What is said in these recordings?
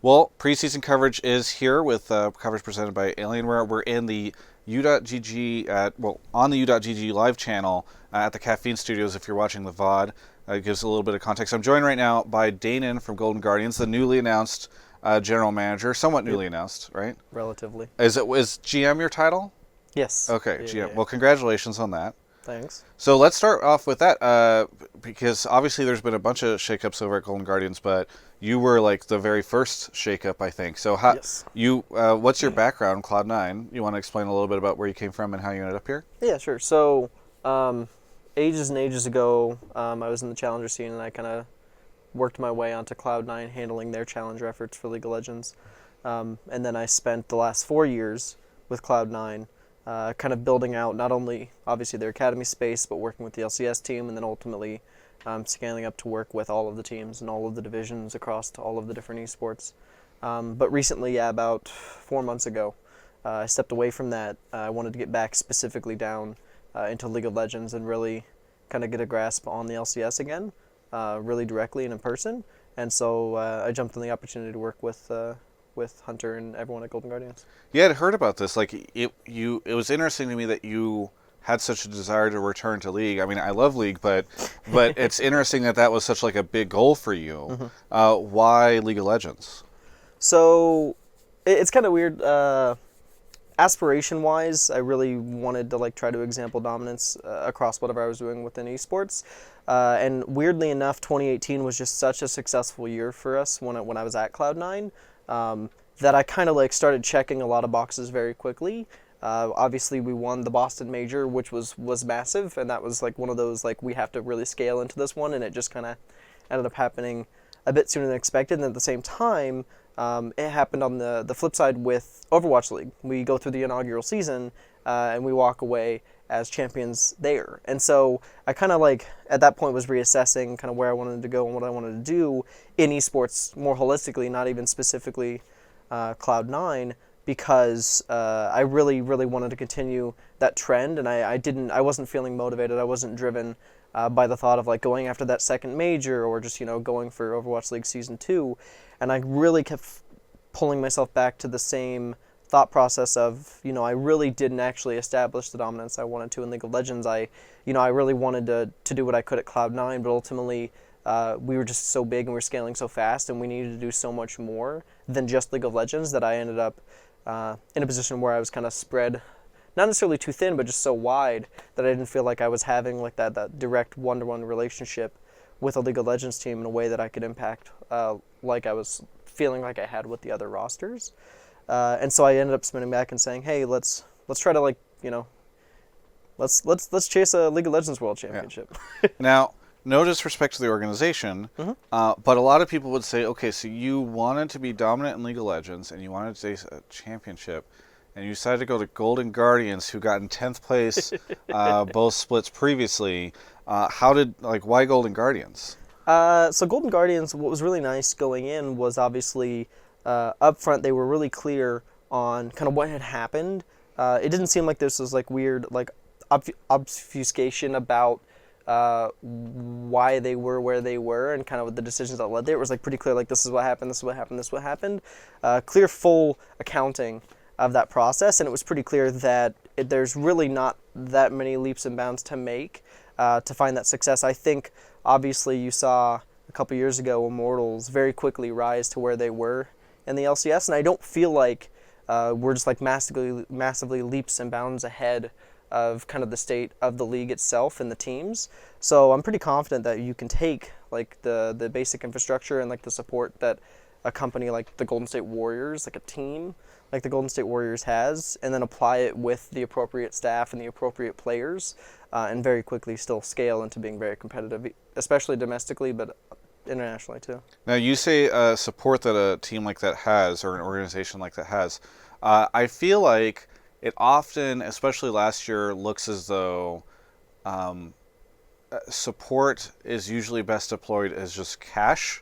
Well, preseason coverage is here with coverage presented by Alienware. We're in the U.GG on the U.GG live channel at the Caffeine Studios. If you're watching the VOD, it gives a little bit of context. I'm joined right now by Danan from Golden Guardians, the newly announced general manager, somewhat newly announced, right? Relatively. Is GM your title? Yes. Okay, Yeah, GM. yeah. Well, congratulations on that. Thanks. So let's start off with that, because obviously there's been a bunch of shakeups over at Golden Guardians, but you were like the very first shakeup, I think. So Yes. what's your background, Cloud9? You want to explain a little bit about where you came from and how you ended up here? Yeah, sure. So, ages and ages ago, I was in the Challenger scene, and I kind of worked my way onto Cloud9, handling their Challenger efforts for League of Legends. And then I spent the last 4 years with Cloud9, kind of building out not only, obviously, their academy space, but working with the LCS team, and then ultimately scaling up to work with all of the teams and all of the divisions across to all of the different esports. But recently, about 4 months ago, I stepped away from that. I wanted to get back specifically down into League of Legends and really kind of get a grasp on the LCS again, really directly and in person. And so I jumped on the opportunity to work with Hunter and everyone at Golden Guardians. Yeah, I'd heard about this. Like it was interesting to me that you had such a desire to return to League. I mean, I love League, but it's interesting that was such like a big goal for you. Mm-hmm. Why League of Legends? So it's kind of weird. Aspiration-wise, I really wanted to try to example dominance across whatever I was doing within esports. And weirdly enough, 2018 was just such a successful year for us when I was at Cloud9, that I kind of started checking a lot of boxes very quickly. Obviously, we won the Boston Major, which was massive, and that was one of those we have to really scale into this one, and it just kind of ended up happening a bit sooner than expected. And at the same time, it happened on the flip side with Overwatch League. We go through the inaugural season, and we walk away as champions there. And so I kind of at that point was reassessing kind of where I wanted to go and what I wanted to do in esports more holistically, not even specifically Cloud9, because I really, really wanted to continue that trend, and I wasn't feeling motivated. I wasn't driven by the thought of going after that second major or just going for Overwatch League Season 2, and I really kept pulling myself back to the same thought process of I really didn't actually establish the dominance I wanted to in League of Legends. I really wanted to do what I could at Cloud9, but ultimately we were just so big and we were scaling so fast, and we needed to do so much more than just League of Legends that I ended up in a position where I was kind of spread, not necessarily too thin, but just so wide that I didn't feel like I was having that direct one-to-one relationship with a League of Legends team in a way that I could impact like I was feeling like I had with the other rosters. And so I ended up spinning back and saying, hey, let's try to let's chase a League of Legends World Championship. Yeah. Now, no disrespect to the organization, but a lot of people would say, okay, so you wanted to be dominant in League of Legends and you wanted to chase a championship, and you decided to go to Golden Guardians, who got in 10th place both splits previously. Why Golden Guardians? So Golden Guardians, what was really nice going in was obviously up front they were really clear on kind of what had happened. It didn't seem like this was weird obfuscation about why they were where they were and kind of the decisions that led there. It was pretty clear, this is what happened, this is what happened, this is what happened. Clear, full accounting of that process, and it was pretty clear that there's really not that many leaps and bounds to make to find that success. I think, obviously, you saw a couple years ago Immortals very quickly rise to where they were in the LCS, and I don't feel like we're just massively leaps and bounds ahead of kind of the state of the league itself and the teams. So I'm pretty confident that you can take the basic infrastructure and the support that a company like the Golden State Warriors, a team like the Golden State Warriors has, and then apply it with the appropriate staff and the appropriate players, and very quickly still scale into being very competitive, especially domestically, but internationally too. Now, you say support that a team like that has, or an organization like that has. I feel like it often, especially last year, looks as though support is usually best deployed as just cash.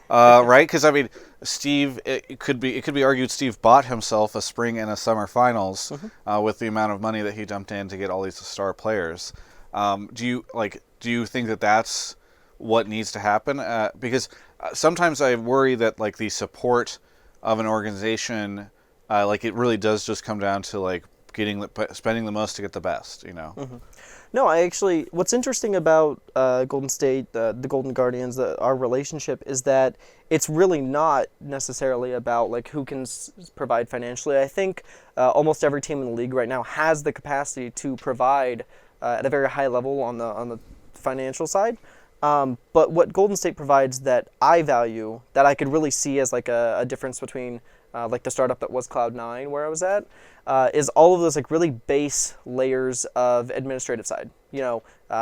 Right? Because I mean, Steve, it could be argued Steve bought himself a spring and a summer finals with the amount of money that he dumped in to get all these star players. Do you think that that's what needs to happen? Because sometimes I worry that the support of an organization, like it really does just come down to like spending the most to get the best, you know. No, what's interesting about Golden State, the Golden Guardians, our relationship is that it's really not necessarily about like who can provide financially. I think almost every team in the league right now has the capacity to provide at a very high level on the financial side. But what Golden State provides that I value, that I could really see as like a difference between like the startup that was Cloud9 where I was at, is all of those like really base layers of administrative side,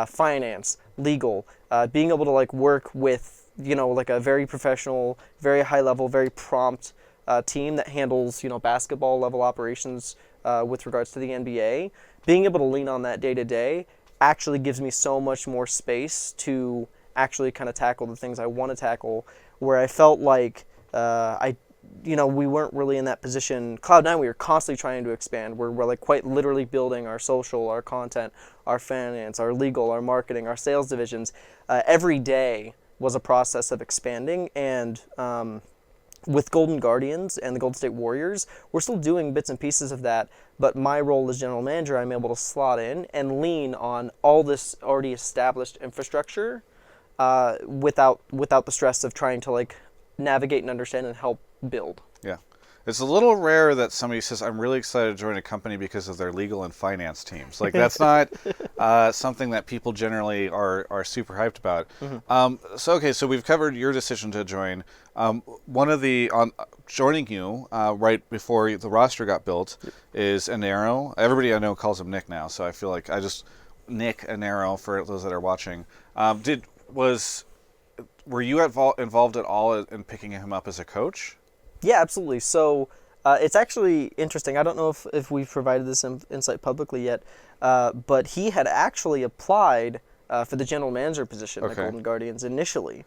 finance, legal, being able to like work with, like a very professional, very high level, very prompt team that handles, basketball level operations with regards to the NBA. Being able to lean on that day to day actually gives me so much more space to actually kind of tackle the things I want to tackle, where I felt like we weren't really in that position. Cloud9, we were constantly trying to expand. We're like quite literally building our social, our content, our finance, our legal, our marketing, our sales divisions. Every day was a process of expanding, and with Golden Guardians and the Golden State Warriors, we're still doing bits and pieces of that, but my role as general manager, I'm able to slot in and lean on all this already established infrastructure without the stress of trying to like navigate and understand and help build. Yeah. It's a little rare that somebody says, I'm really excited to join a company because of their legal and finance teams. Like, that's not something that people generally are super hyped about. So we've covered your decision to join. One of joining you right before the roster got built is Anero. Everybody I know calls him Nick now, so I feel like Nick Anero for those that are watching. Were you involved at all in picking him up as a coach? Yeah, absolutely. So it's actually interesting. I don't know if we've provided this insight publicly yet, but he had actually applied for the general manager position at Golden Guardians initially.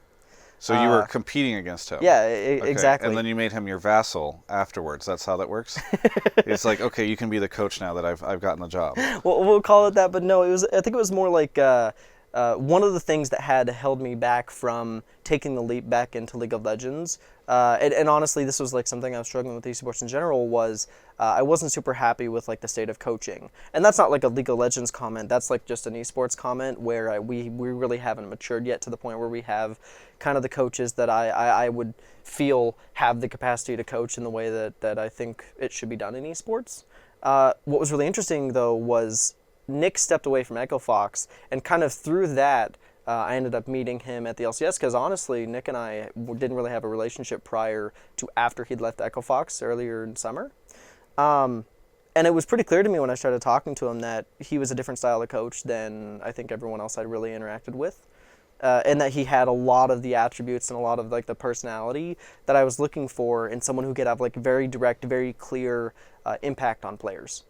So you were competing against him? Yeah, exactly. And then you made him your vassal afterwards. That's how that works? It's like, okay, you can be the coach now that I've gotten the job. Well, we'll call it that, but no, I think it was more like one of the things that had held me back from taking the leap back into League of Legends, and honestly, this was like something I was struggling with esports in general, was I wasn't super happy with like the state of coaching. And that's not like a League of Legends comment, that's like just an esports comment where we really haven't matured yet to the point where we have kind of the coaches that I would feel have the capacity to coach in the way that I think it should be done in esports. What was really interesting though was Nick stepped away from Echo Fox, and kind of through that, I ended up meeting him at the LCS, because honestly, Nick and I didn't really have a relationship prior to after he'd left Echo Fox earlier in summer. And it was pretty clear to me when I started talking to him that he was a different style of coach than I think everyone else I'd really interacted with. And that he had a lot of the attributes and a lot of like the personality that I was looking for in someone who could have like very direct, very clear impact on players.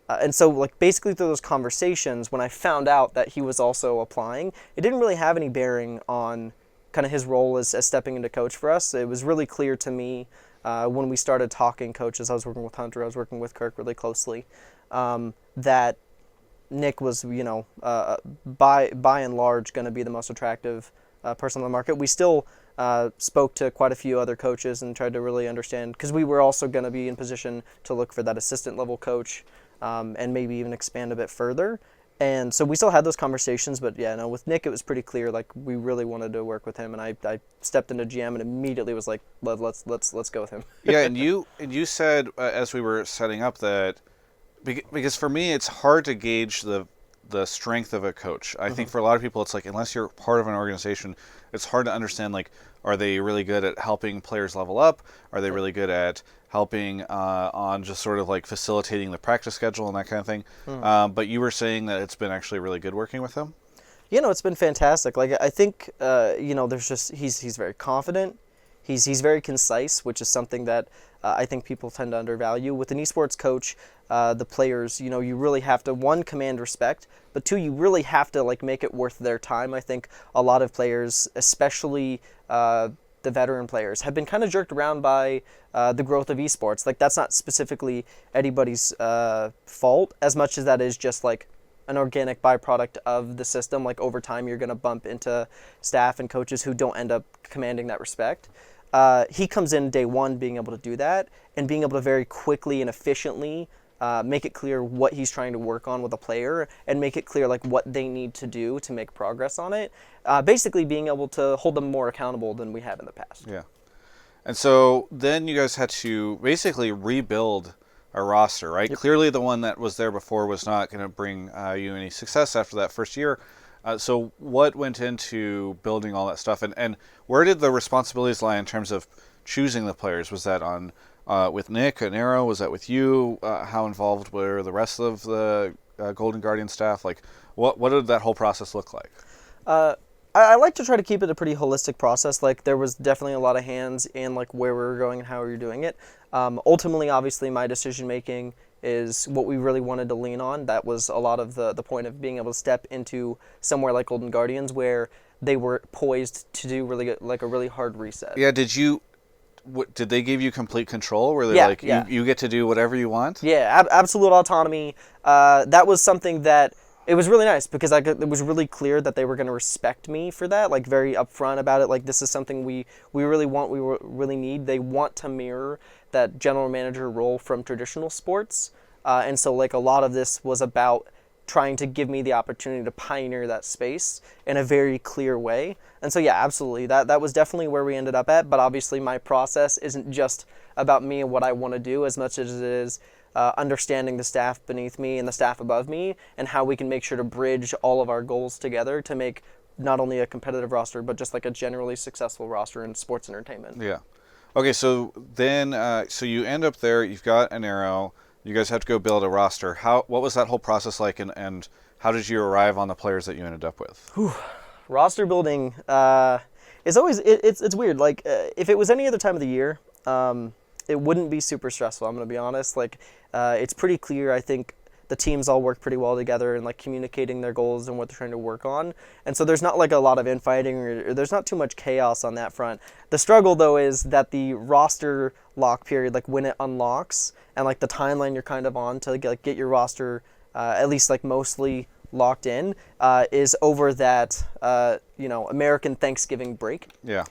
And so, like, basically through those conversations, when I found out that he was also applying, it didn't really have any bearing on kind of his role as stepping into coach for us. It was really clear to me when we started talking coaches, I was working with Hunter, I was working with Kirk really closely, that Nick was, by and large, going to be the most attractive person on the market. We still spoke to quite a few other coaches and tried to really understand, because we were also going to be in position to look for that assistant level coach. And maybe even expand a bit further. And so we still had those conversations, but yeah, no, with Nick it was pretty clear, like we really wanted to work with him, and I stepped into GM and immediately was like, let's go with him. Yeah, and you said as we were setting up that because for me it's hard to gauge the strength of a coach. I think for a lot of people it's like, unless you're part of an organization, it's hard to understand, like, are they really good at helping players level up? Are they really good at helping on just sort of like facilitating the practice schedule and that kind of thing? But you were saying that it's been actually really good working with him? It's been fantastic. Like, I think, there's just, he's very confident. He's very concise, which is something that I think people tend to undervalue. With an esports coach, the players, you really have to, one, command respect, but two, you really have to like make it worth their time. I think a lot of players, especially the veteran players, have been kind of jerked around by the growth of esports. Like, that's not specifically anybody's fault, as much as that is just like an organic byproduct of the system. Like, over time, you're going to bump into staff and coaches who don't end up commanding that respect. he comes in day one being able to do that and being able to very quickly and efficiently make it clear what he's trying to work on with a player and make it clear like what they need to do to make progress on it. Basically being able to hold them more accountable than we have in the past. Yeah. And so then you guys had to basically rebuild a roster, right? Yep. Clearly the one that was there before was not going to bring you any success after that first year. So what went into building all that stuff? And where did the responsibilities lie in terms of choosing the players? Was that on with Nick and Arrow? Was that with you? How involved were the rest of the Golden Guardian staff? Like, what did that whole process look like? I like to try to keep it a pretty holistic process. Like there was definitely a lot of hands in like where we were going and how we were doing it. Ultimately, obviously, my decision making is what we really wanted to lean on. That was a lot of the point of being able to step into somewhere like Golden Guardians where they were poised to do really good, like a really hard reset. Yeah, did they give you complete control? Were they you get to do whatever you want? Yeah, absolute autonomy. That was something that it was really nice because it was really clear that they were going to respect me for that, like very upfront about it. Like this is something we really want, really need. They want to mirror that general manager role from traditional sports, and so like a lot of this was about trying to give me the opportunity to pioneer that space in a very clear way. And so yeah, absolutely, that was definitely where we ended up at. But obviously, my process isn't just about me and what I want to do as much as it is understanding the staff beneath me and the staff above me and how we can make sure to bridge all of our goals together to make not only a competitive roster, but just like a generally successful roster in sports entertainment. Yeah. Okay, so then, so you end up there, you've got an Arrow, you guys have to go build a roster. What was that whole process like, and how did you arrive on the players that you ended up with? Roster building is always, it's weird. Like, if it was any other time of the year, it wouldn't be super stressful, I'm going to be honest. Like, it's pretty clear, I think, the teams all work pretty well together and like communicating their goals and what they're trying to work on. And so there's not like a lot of infighting or there's not too much chaos on that front. The struggle though is that the roster lock period, like when it unlocks and like the timeline you're kind of on to like get your roster at least like mostly locked in is over that American Thanksgiving break. Yeah.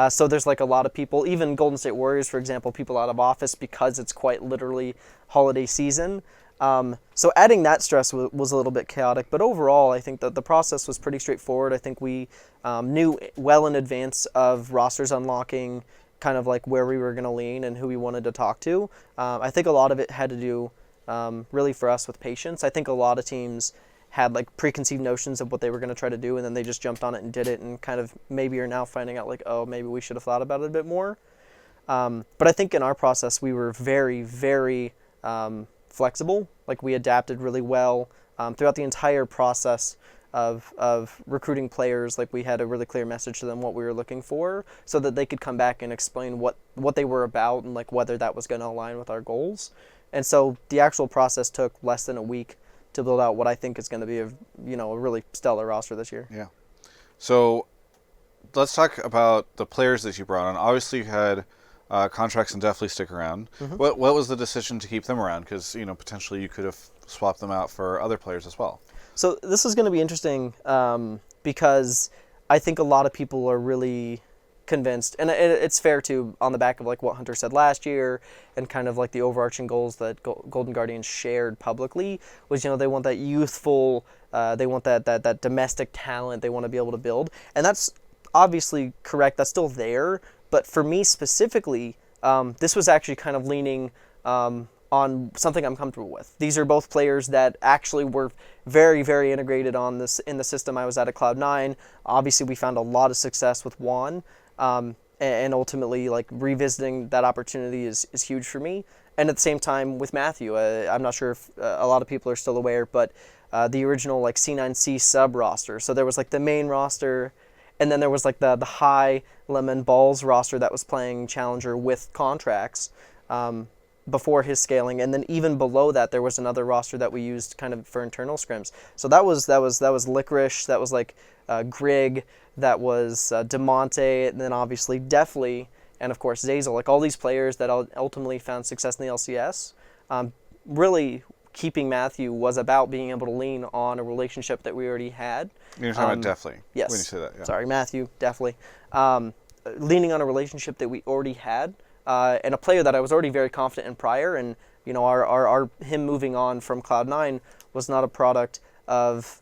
So there's like a lot of people, even Golden State Warriors, for example, people out of office because it's quite literally holiday season. So adding that stress was a little bit chaotic, but overall, I think that the process was pretty straightforward. I think we knew well in advance of rosters unlocking kind of like where we were going to lean and who we wanted to talk to. I think a lot of it had to do really for us with patience. I think a lot of teams had like preconceived notions of what they were going to try to do, and then they just jumped on it and did it and kind of maybe are now finding out like, oh, maybe we should have thought about it a bit more. But I think in our process, we were very, very flexible. Like we adapted really well throughout the entire process of recruiting players. Like we had a really clear message to them what we were looking for so that they could come back and explain what they were about and like whether that was going to align with our goals. And so the actual process took less than a week to build out what I think is going to be a really stellar roster this year. Yeah. So let's talk about the players that you brought on. Obviously you had contracts and definitely stick around. Mm-hmm. What was the decision to keep them around? Because potentially you could have swapped them out for other players as well. So this is going to be interesting because I think a lot of people are really convinced, and it's fair to on the back of like what Hunter said last year and kind of like the overarching goals that Golden Guardians shared publicly was they want that youthful, they want that domestic talent they want to be able to build, and that's obviously correct. That's still there. But for me specifically, this was actually kind of leaning on something I'm comfortable with. These are both players that actually were very, very integrated on this in the system I was at Cloud9. Obviously, we found a lot of success with Juan, and ultimately, like revisiting that opportunity is huge for me. And at the same time, with Matthew, I'm not sure if a lot of people are still aware, but the original like C9C sub roster. So there was like the main roster. And then there was like the high lemon balls roster that was playing Challenger with contracts before his scaling, and then even below that there was another roster that we used kind of for internal scrims. So that was Licorice, that was like Grig, that was DeMonte, and then obviously Deathly, and of course Zazel. Like all these players that ultimately found success in the LCS. Really, keeping Matthew was about being able to lean on a relationship that we already had. You're talking about Deathly. Yes. When you say that, yeah. Sorry, Matthew, Deathly. leaning on a relationship that we already had, and a player that I was already very confident in prior. And our him moving on from Cloud9 was not a product of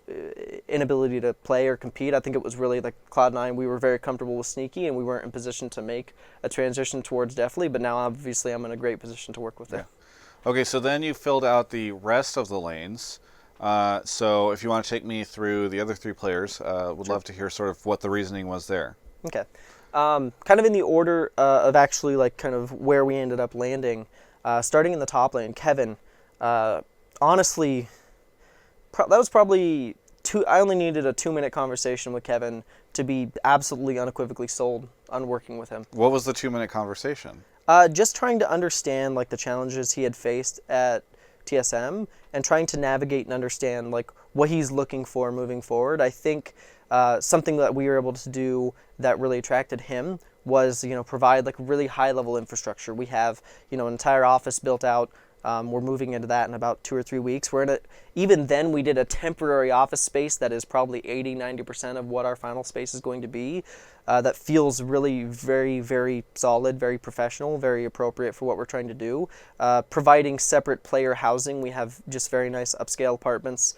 inability to play or compete. I think it was really like Cloud9, we were very comfortable with Sneaky, and we weren't in position to make a transition towards Deftly, but now obviously I'm in a great position to work with it. Okay, so then you filled out the rest of the lanes. So if you want to take me through the other 3 players, would love to hear sort of what the reasoning was there. Okay. Kind of in the order of actually like kind of where we ended up landing. Starting in the top lane, Kevin, honestly, that was probably I only needed a 2-minute conversation with Kevin to be absolutely unequivocally sold on working with him. What was the 2-minute conversation? Just trying to understand like the challenges he had faced at TSM and trying to navigate and understand like what he's looking for moving forward. I think something that we were able to do that really attracted him was provide like really high level infrastructure. We have an entire office built out. We're moving into that in about 2 or 3 weeks. Even then we did a temporary office space that is probably 80-90% of what our final space is going to be. That feels really very, very solid, very professional, very appropriate for what we're trying to do. Providing separate player housing. We have just very nice upscale apartments.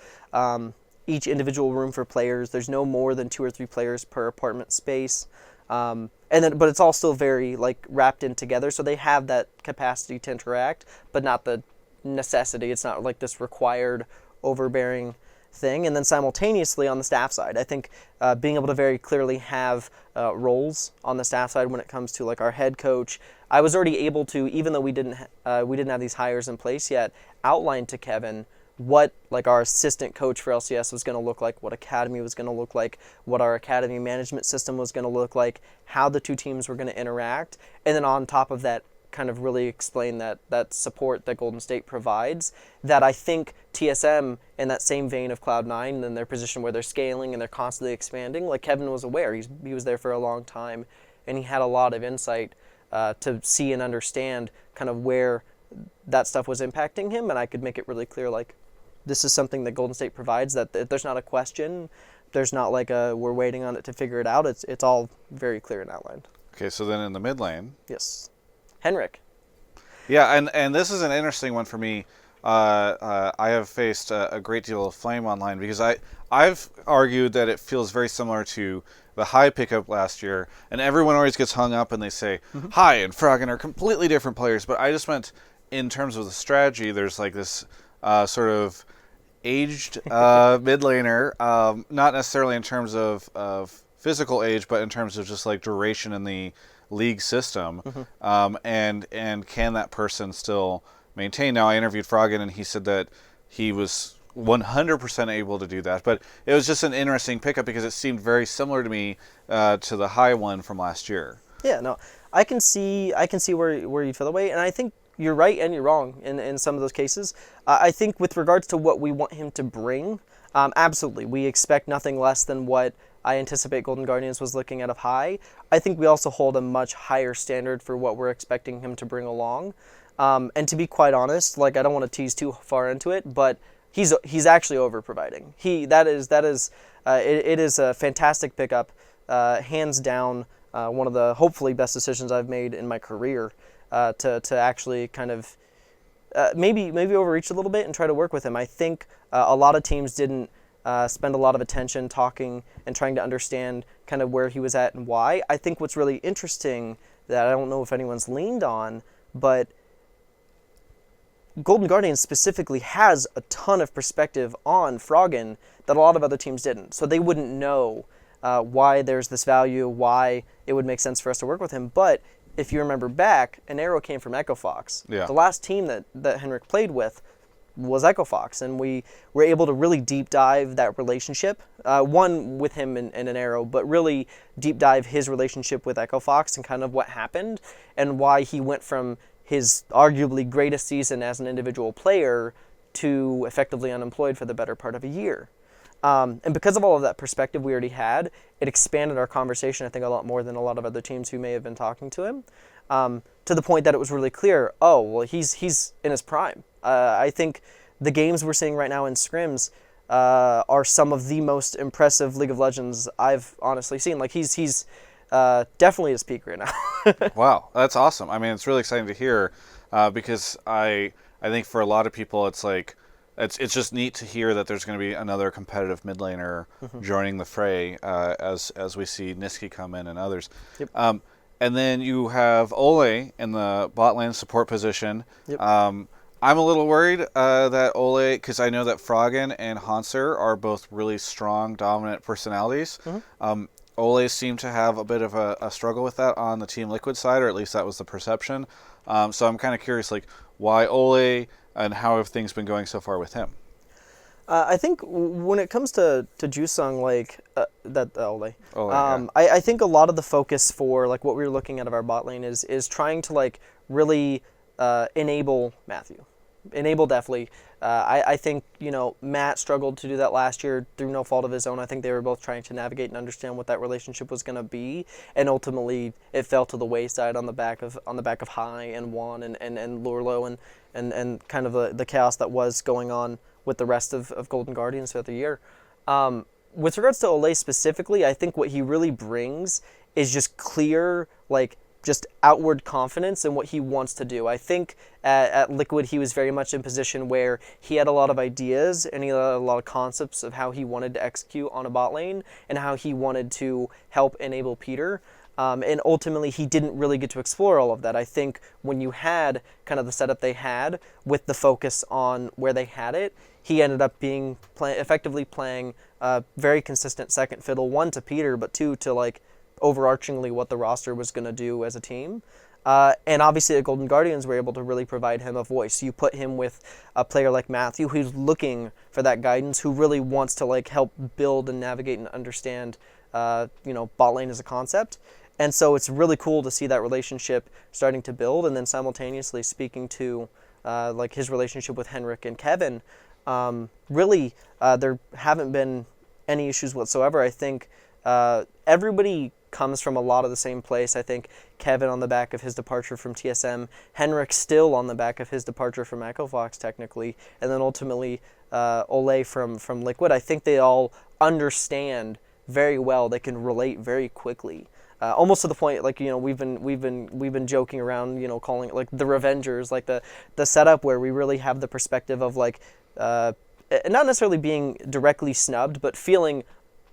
Each individual room for players. There's no more than 2 or 3 players per apartment space. But it's all still very like wrapped in together, so they have that capacity to interact, but not the necessity. It's not like this required overbearing thing. And then simultaneously on the staff side, I think being able to very clearly have roles on the staff side when it comes to like our head coach, I was already able to, even though we didn't have these hires in place yet, outline to Kevin what like our assistant coach for LCS was going to look like, what academy was going to look like, what our academy management system was going to look like, how the 2 teams were going to interact, and then on top of that kind of really explain that support that Golden State provides, that I think TSM in that same vein of Cloud9 and their position where they're scaling and they're constantly expanding, like Kevin was aware, he was there for a long time and he had a lot of insight to see and understand kind of where that stuff was impacting him, and I could make it really clear like this is something that Golden State provides, that there's not a question, there's not like we're waiting on it to figure it out. It's all very clear and outlined. Okay, so then in the mid lane. Yes. Henrik. Yeah, and this is an interesting one for me. I have faced a great deal of flame online because I've argued that it feels very similar to the High pickup last year, and everyone always gets hung up and they say High and Froggen are completely different players, but I just meant in terms of the strategy, there's like this sort of aged mid laner, not necessarily in terms of physical age, but in terms of just like duration in the league system, and can that person still maintain? Now, I interviewed Froggen, and he said that he was 100% able to do that, but it was just an interesting pickup because it seemed very similar to me to the High one from last year. Yeah, no, I can see where you feel that way, and I think you're right and you're wrong in some of those cases. I think with regards to what we want him to bring, absolutely, we expect nothing less than what I anticipate Golden Guardians was looking at of High. I think we also hold a much higher standard for what we're expecting him to bring along. And to be quite honest, like I don't want to tease too far into it, but he's actually over providing. It is a fantastic pickup, hands down, one of the hopefully best decisions I've made in my career. To actually kind of maybe overreach a little bit and try to work with him. I think a lot of teams didn't spend a lot of attention talking and trying to understand kind of where he was at and why. I think what's really interesting that I don't know if anyone's leaned on, but Golden Guardians specifically has a ton of perspective on Froggen that a lot of other teams didn't. So they wouldn't know why there's this value, why it would make sense for us to work with him. But if you remember back, an arrow came from Echo Fox. Yeah. The last team that Henrik played with was Echo Fox, and we were able to really deep dive that relationship, one with him in an arrow, but really deep dive his relationship with Echo Fox and kind of what happened and why he went from his arguably greatest season as an individual player to effectively unemployed for the better part of a year. And because of all of that perspective we already had, it expanded our conversation, I think, a lot more than a lot of other teams who may have been talking to him, to the point that it was really clear, oh, well, he's in his prime. I think the games we're seeing right now in scrims are some of the most impressive League of Legends I've honestly seen. Like, he's definitely his peak right now. Wow, that's awesome. I mean, it's really exciting to hear because I think for a lot of people, it's like it's just neat to hear that there's going to be another competitive mid laner joining the fray as we see Niski come in and others. Yep. And then you have Ole in the bot lane support position. Yep. I'm a little worried that Ole, because I know that Froggen and Hanser are both really strong, dominant personalities. Ole seemed to have a bit of a struggle with that on the Team Liquid side, or at least that was the perception. So I'm kind of curious, like, why Ole and how have things been going so far with him? I think when it comes to Jusung, like that Ole, Yeah. I think a lot of the focus for like what we were looking at of our bot lane is trying to like really enable Matthew, enable definitely. I think Matt struggled to do that last year through no fault of his own. I think they were both trying to navigate and understand what that relationship was going to be, and ultimately it fell to the wayside on the back of High and Juan and Lurlo and kind of the chaos that was going on with the rest of Golden Guardians throughout the year. With regards to Ole specifically, I think what he really brings is just clear, like, just outward confidence in what he wants to do. I think at Liquid he was very much in position where he had a lot of ideas and he had a lot of concepts of how he wanted to execute on a bot lane and how he wanted to help enable Peter. And ultimately, he didn't really get to explore all of that. I think when you had kind of the setup they had with the focus on where they had it, he ended up being effectively playing very consistent second fiddle, one to Peter, but two to like overarchingly what the roster was going to do as a team. And obviously the Golden Guardians were able to really provide him a voice. You put him with a player like Matthew who's looking for that guidance, who really wants to like help build and navigate and understand bot lane as a concept. And so it's really cool to see that relationship starting to build, and then simultaneously speaking to like his relationship with Henrik and Kevin. Really, there haven't been any issues whatsoever. I think everybody comes from a lot of the same place. I think Kevin on the back of his departure from TSM, Henrik still on the back of his departure from Echo Fox technically, and then ultimately Ole from Liquid. I think they all understand very well. They can relate very quickly. Almost to the point, like we've been joking around, calling it like the Revengers, like the setup where we really have the perspective of like not necessarily being directly snubbed, but feeling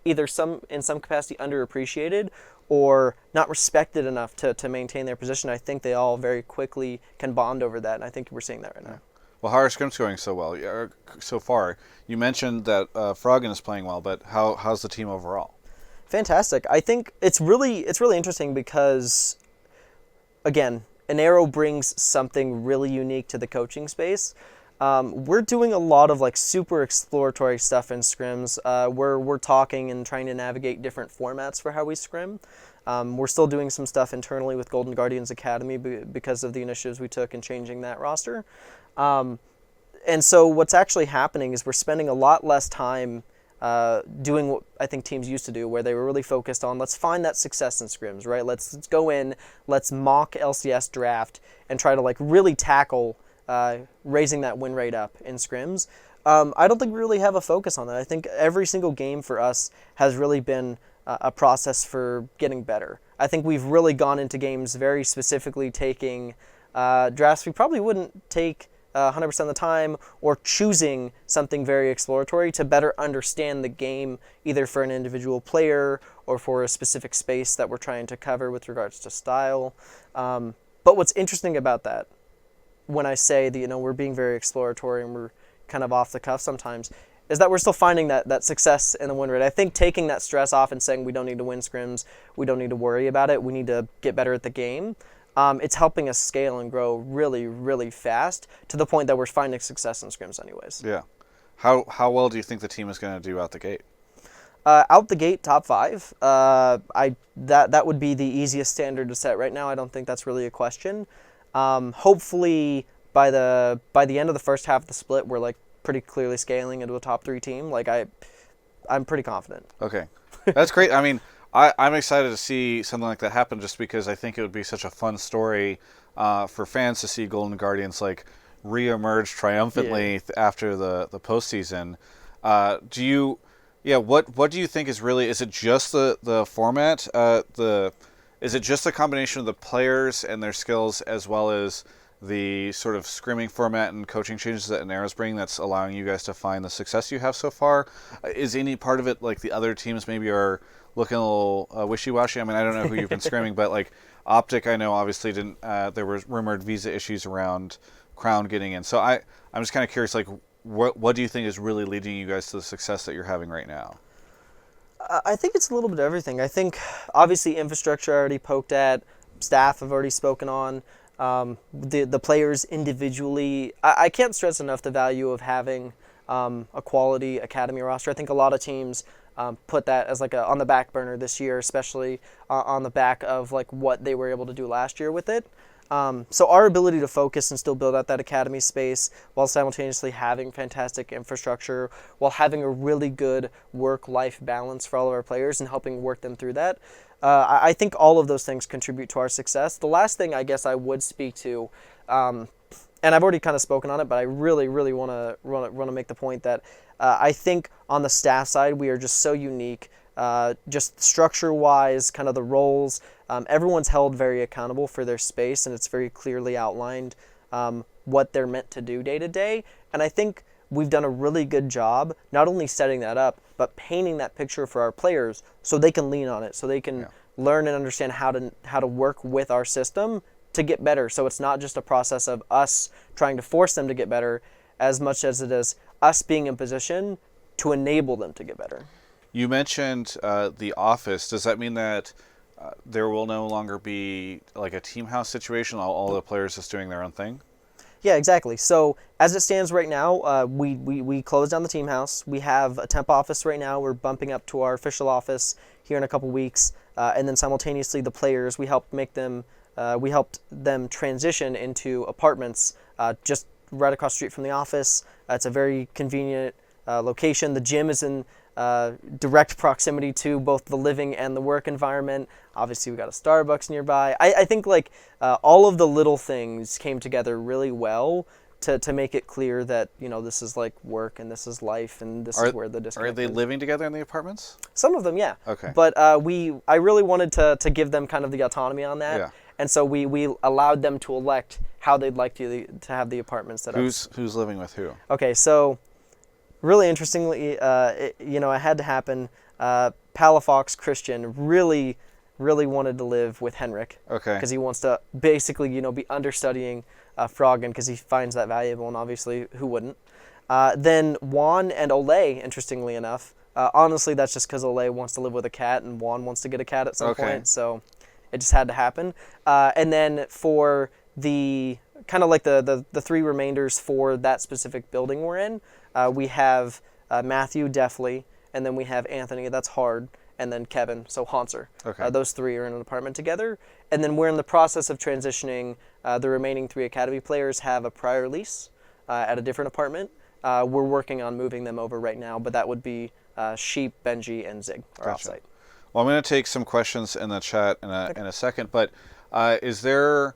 either in some capacity underappreciated or not respected enough to maintain their position. I think they all very quickly can bond over that, and I think we're seeing that right now. Well, how are scrims going so well so far? You mentioned that Froggen is playing well, but how's the team overall? Fantastic. I think it's really interesting because, again, an Arrow brings something really unique to the coaching space. We're doing a lot of like super exploratory stuff in scrims. We're talking and trying to navigate different formats for how we scrim. We're still doing some stuff internally with Golden Guardians Academy because of the initiatives we took in changing that roster. And so what's actually happening is we're spending a lot less time doing what I think teams used to do, where they were really focused on, let's find that success in scrims, right? Let's go in, let's mock LCS draft and try to like really tackle raising that win rate up in scrims. I don't think we really have a focus on that. I think every single game for us has really been a process for getting better. I think we've really gone into games very specifically taking drafts we probably wouldn't take 100% of the time, or choosing something very exploratory to better understand the game, either for an individual player or for a specific space that we're trying to cover with regards to style. But what's interesting about that, when I say that we're being very exploratory and we're kind of off the cuff sometimes, is that we're still finding that success in the win rate. I think taking that stress off and saying we don't need to win scrims, we don't need to worry about it, we need to get better at the game, it's helping us scale and grow really, really fast to the point that we're finding success in scrims anyways. Yeah. How well do you think the team is going to do out the gate? Out the gate, top 5. That would be the easiest standard to set right now. I don't think that's really a question. Hopefully by the end of the first half of the split, we're like pretty clearly scaling into a top 3 team. Like I'm pretty confident. Okay, that's great. I mean, I'm excited to see something like that happen, just because I think it would be such a fun story for fans to see Golden Guardians like reemerge triumphantly after the postseason. Do Yeah, what do you think is really? Is it just the format? Is it just a combination of the players and their skills as well as the sort of scrimming format and coaching changes that Anera's bringing that's allowing you guys to find the success you have so far? Is any part of it like the other teams maybe are looking a little wishy-washy? I mean, I don't know who you've been scrimming, but like Optic, I know obviously didn't. There were rumored visa issues around Crown getting in, so I'm just kind of curious, like what do you think is really leading you guys to the success that you're having right now? I think it's a little bit of everything. I think obviously infrastructure I already poked at, staff I've already spoken on, the players individually. I can't stress enough the value of having a quality academy roster. I think a lot of teams put that as like on the back burner this year, especially on the back of like what they were able to do last year with it. So our ability to focus and still build out that academy space while simultaneously having fantastic infrastructure, while having a really good work-life balance for all of our players and helping work them through that, I think all of those things contribute to our success. The last thing I guess I would speak to, and I've already kind of spoken on it, but I really, really want to make the point that I think on the staff side we are just so unique. Just structure-wise, kind of the roles, everyone's held very accountable for their space, and it's very clearly outlined what they're meant to do day to day. And I think we've done a really good job not only setting that up, but painting that picture for our players so they can lean on it, so they can learn and understand how to work with our system to get better. So it's not just a process of us trying to force them to get better as much as it is us being in position to enable them to get better. You mentioned the office. Does that mean that there will no longer be like a team house situation? All the players just doing their own thing? Yeah, exactly. So as it stands right now, we closed down the team house. We have a temp office right now. We're bumping up to our official office here in a couple weeks, and then simultaneously the players we helped them transition into apartments just right across the street from the office. It's a very convenient location. The gym is in direct proximity to both the living and the work environment. Obviously, we got a Starbucks nearby. I think like all of the little things came together really well to make it clear that this is like work and this is life and this is where the disconnect Are they is. living together in the apartments? Some of them, yeah. Okay. But I really wanted to give them kind of the autonomy on that. Yeah. And so we allowed them to elect how they'd like to have the apartments set up. Who's living with who? Okay, so really interestingly, it had to happen. Palafox Christian really wanted to live with Henrik. Okay. Because he wants to basically, be understudying Froggen because he finds that valuable, and obviously, who wouldn't? Then Juan and Ole, interestingly enough. Honestly, that's just because Ole wants to live with a cat, and Juan wants to get a cat at some point, so it just had to happen. And then for the kind of like the three remainders for that specific building we're in, we have Matthew, Deftly, and then we have Anthony, that's hard, and then Kevin, so Hanser. Okay. Those three are in an apartment together. And then we're in the process of transitioning. The remaining three Academy players have a prior lease at a different apartment. We're working on moving them over right now, but that would be Sheep, Benji, and Zig are Gotcha. offsite. Well, I'm going to take some questions in the chat in a second, but is there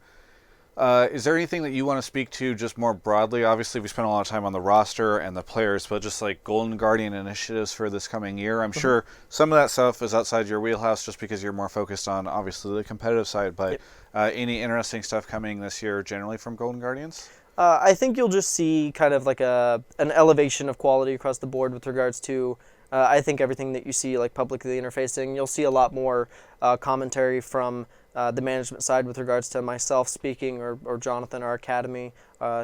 anything that you want to speak to just more broadly? Obviously, we spent a lot of time on the roster and the players, but just like Golden Guardian initiatives for this coming year. I'm sure some of that stuff is outside your wheelhouse just because you're more focused on, obviously, the competitive side, but any interesting stuff coming this year generally from Golden Guardians? I think you'll just see kind of like an elevation of quality across the board with regards to I think everything that you see like publicly interfacing. You'll see a lot more commentary from the management side with regards to myself speaking or Jonathan, our academy.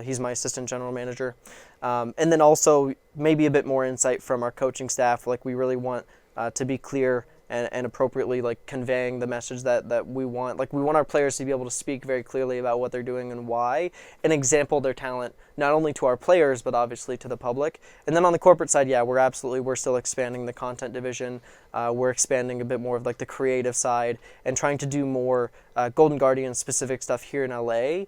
He's my assistant general manager. And then also maybe a bit more insight from our coaching staff. Like we really want to be clear and appropriately like conveying the message that we want. Like we want our players to be able to speak very clearly about what they're doing and why, and example their talent not only to our players but obviously to the public. And then on the corporate side, we're still expanding the content division. We're expanding a bit more of like the creative side and trying to do more Golden Guardian specific stuff here in LA.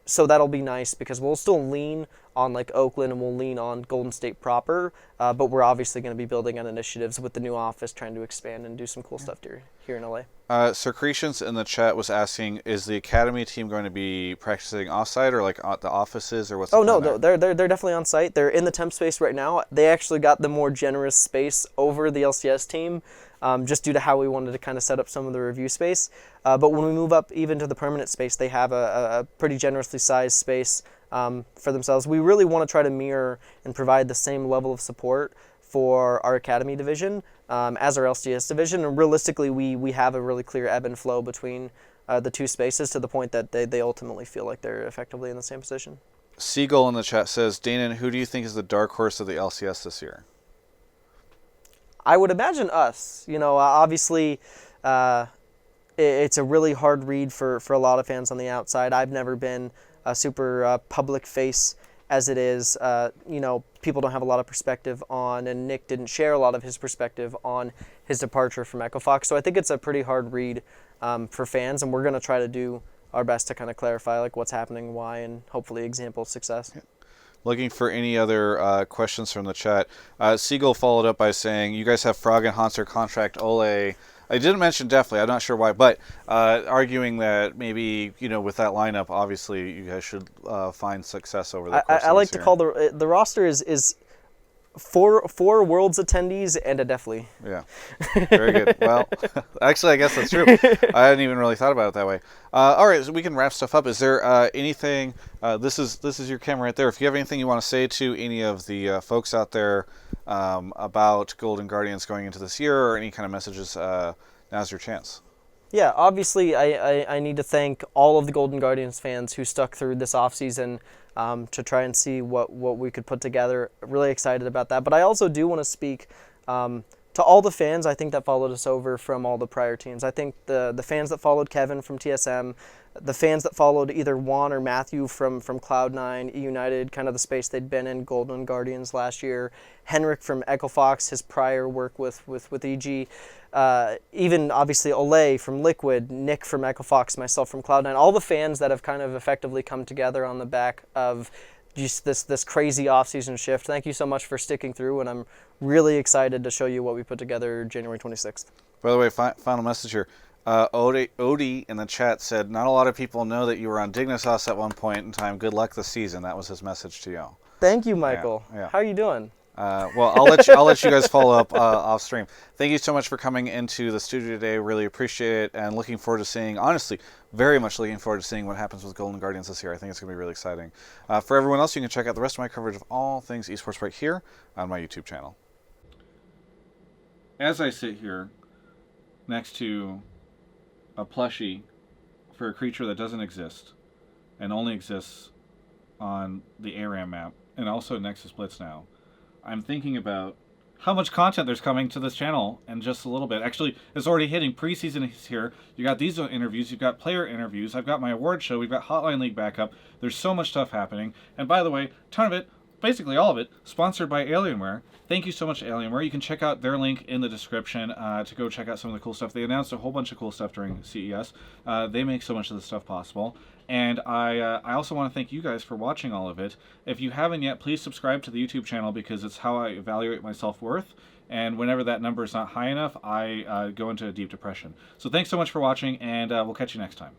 so that'll be nice because we'll still lean on like Oakland and we'll lean on Golden State proper, but we're obviously going to be building on initiatives with the new office, trying to expand and do some cool stuff here in LA. Secretions in the chat was asking, is the academy team going to be practicing offsite or like at the offices, or what's the Oh no, plan there? they're definitely on site. They're in the temp space right now. They actually got the more generous space over the LCS team, just due to how we wanted to kind of set up some of the review space. But when we move up even to the permanent space, they have a pretty generously sized space for themselves. We really want to try to mirror and provide the same level of support for our academy division as our LCS division. And realistically, we have a really clear ebb and flow between the two spaces to the point that they ultimately feel like they're effectively in the same position. Seagull in the chat says, Danan, who do you think is the dark horse of the LCS this year? I would imagine us. You know, obviously, it's a really hard read for a lot of fans on the outside. I've never been a super public face as it is. You know, people don't have a lot of perspective on, and Nick didn't share a lot of his perspective on his departure from Echo Fox. So I think it's a pretty hard read for fans, and we're going to try to do our best to kind of clarify like what's happening, why, and hopefully example of success. Yeah. Looking for any other questions from the chat. Siegel followed up by saying, you guys have Frog and Hanser contract Ole. I didn't mention definitely, I'm not sure why, but arguing that maybe, you know, with that lineup, obviously you guys should find success over the course I of like this to year. call the roster is four Worlds attendees and a definitely. Yeah, very good. Well, actually, I guess that's true. I hadn't even really thought about it that way. All right, so we can wrap stuff up. Is there anything? This is your camera right there. If you have anything you want to say to any of the folks out there about Golden Guardians going into this year, or any kind of messages, now's your chance. Yeah, obviously, I need to thank all of the Golden Guardians fans who stuck through this offseason to try and see what we could put together. Really excited about that. But I also do want to speak to all the fans, I think, that followed us over from all the prior teams. I think the fans that followed Kevin from TSM, the fans that followed either Juan or Matthew from Cloud9, E United, kind of the space they'd been in, Golden Guardians last year, Henrik from Echo Fox, his prior work with EG, even obviously Ole from Liquid, Nick from Echo Fox, myself from Cloud9, all the fans that have kind of effectively come together on the back of just this crazy offseason shift. Thank you so much for sticking through, and I'm really excited to show you what we put together January 26th. By the way, final message here. Odie in the chat said, not a lot of people know that you were on Dignitas at one point in time. Good luck this season. That was his message to you. Thank you, Michael. Yeah. How are you doing? Well, I'll let you guys follow up off stream. Thank you so much for coming into the studio today. Really appreciate it, and looking forward to seeing, honestly, very much looking forward to seeing what happens with Golden Guardians this year. I think it's going to be really exciting. For everyone else, you can check out the rest of my coverage of all things esports right here on my YouTube channel. As I sit here next to a plushie for a creature that doesn't exist and only exists on the ARAM map and also Nexus Blitz now, I'm thinking about how much content there's coming to this channel in just a little bit. Actually, it's already hitting. Preseason is here. You got these interviews. You've got player interviews. I've got my award show. We've got Hotline League backup. There's so much stuff happening. And by the way, a ton of it, basically all of it, sponsored by Alienware. Thank you so much, Alienware. You can check out their link in the description to go check out some of the cool stuff. They announced a whole bunch of cool stuff during CES. They make so much of this stuff possible. And I also want to thank you guys for watching all of it. If you haven't yet, please subscribe to the YouTube channel because it's how I evaluate my self-worth. And whenever that number is not high enough, I go into a deep depression. So thanks so much for watching, and we'll catch you next time.